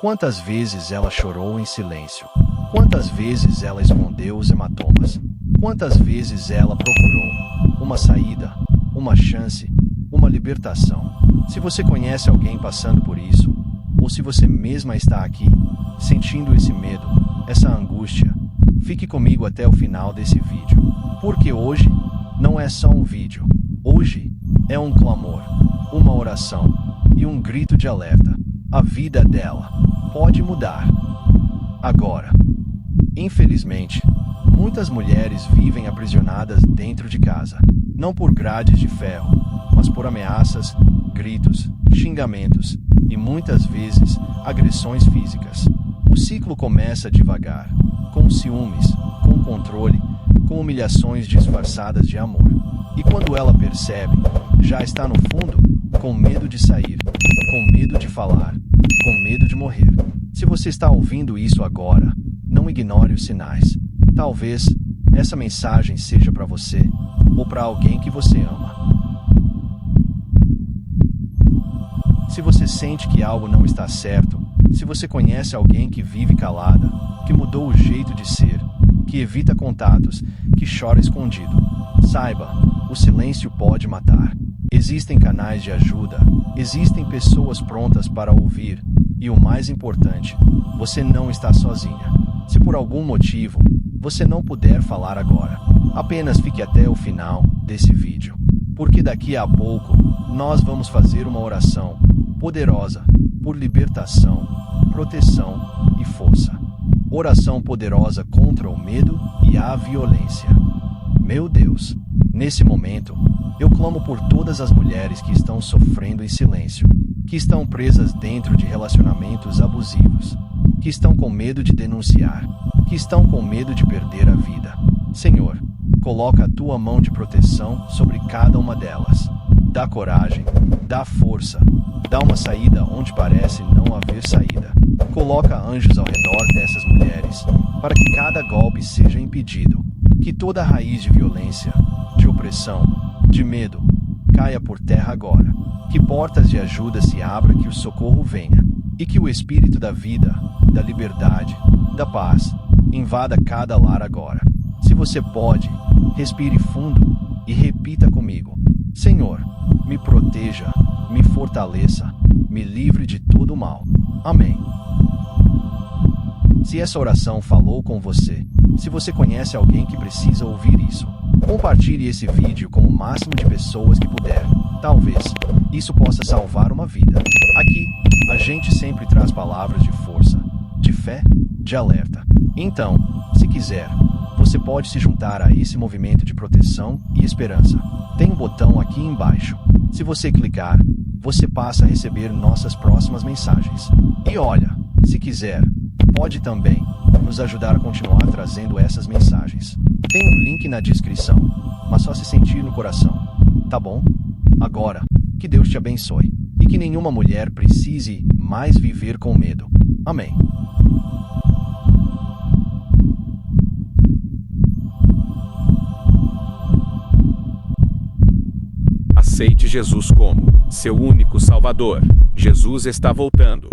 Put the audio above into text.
Quantas vezes ela chorou em silêncio? Quantas vezes ela escondeu os hematomas? Quantas vezes ela procurou uma saída, uma chance, uma libertação? Se você conhece alguém passando por isso, ou se você mesma está aqui, sentindo esse medo, essa angústia, fique comigo até o final desse vídeo. Porque hoje não é só um vídeo. Hoje é um clamor, uma oração e um grito de alerta. A vida dela pode mudar agora. Infelizmente, muitas mulheres vivem aprisionadas dentro de casa, não por grades de ferro, mas por ameaças, gritos, xingamentos e muitas vezes agressões físicas. O ciclo começa devagar, com ciúmes, com controle, com humilhações disfarçadas de amor. E quando ela percebe, já está no fundo, com medo de sair, com medo de falar, com medo de morrer. Se você está ouvindo isso agora, não ignore os sinais. Talvez essa mensagem seja para você ou para alguém que você ama. Se você sente que algo não está certo, se você conhece alguém que vive calada, que mudou o jeito de ser, que evita contatos, que chora escondido, saiba, o silêncio pode matar. Existem canais de ajuda, existem pessoas prontas para ouvir, e o mais importante, você não está sozinha. Se por algum motivo você não puder falar agora, apenas fique até o final desse vídeo, porque daqui a pouco nós vamos fazer uma oração poderosa por libertação, proteção e força. Oração poderosa contra o medo e a violência. Meu Deus, nesse momento, eu clamo por todas as mulheres que estão sofrendo em silêncio, que estão presas dentro de relacionamentos abusivos, que estão com medo de denunciar, que estão com medo de perder a vida. Senhor, coloca a tua mão de proteção sobre cada uma delas. Dá coragem, dá força, dá uma saída onde parece não haver saída. Coloca anjos ao redor dessas mulheres, para que cada golpe seja impedido, que toda raiz de violência, de opressão, de medo, caia por terra agora. Que portas de ajuda se abram, que o socorro venha, e que o espírito da vida, da liberdade, da paz, invada cada lar agora. Se você pode, respire fundo e repita comigo: Senhor, me proteja, me fortaleça, me livre de todo o mal. Amém. Se essa oração falou com você, se você conhece alguém que precisa ouvir isso, compartilhe esse vídeo com o máximo de pessoas que puder. Talvez isso possa salvar uma vida. Aqui, a gente sempre traz palavras de força, de fé, de alerta. Então, se quiser, você pode se juntar a esse movimento de proteção e esperança. Tem um botão aqui embaixo. Se você clicar, você passa a receber nossas próximas mensagens. E olha, se quiser, pode também nos ajudar a continuar trazendo essas mensagens. Tem um link na descrição, mas só se sentir no coração, tá bom? Agora, que Deus te abençoe, e que nenhuma mulher precise mais viver com medo. Amém. Aceite Jesus como seu único Salvador. Jesus está voltando.